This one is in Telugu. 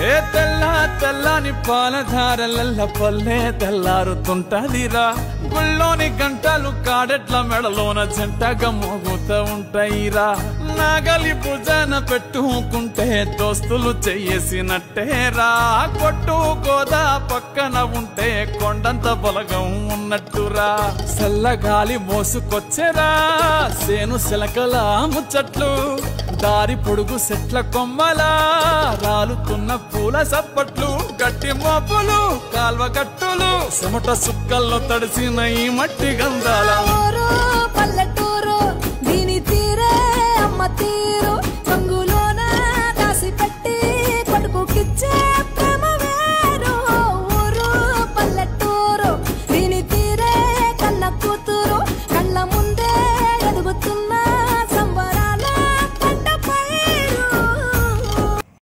ఏ తెల్ల తెల్లని పాలధారలల్ల పల్లె తెల్లారుతుంటదిరా గుళ్ళోని గంటలు కాడెట్ల మెడలోన జంటగా మోగుతూ ఉంటాయిరా నాగలి భుజాన పెట్టుకుంటే దోస్తులు చెయ్యేసినట్టేరా కొట్టు గోదా పక్కన ఉంటే కొండంత బలగం ఉన్నట్టురా చల్లగాలి మోసుకొచ్చెరా సేను సిలకల ముచ్చట్లు దారి పొడుగు చెట్ల కొమ్మలా రాలుతున్న పూల సప్పట్లు గట్టి మోపులు కాల్వ గట్టులు చెమట సుక్కల్లో తడిసిన ఈ మట్టి గంధాల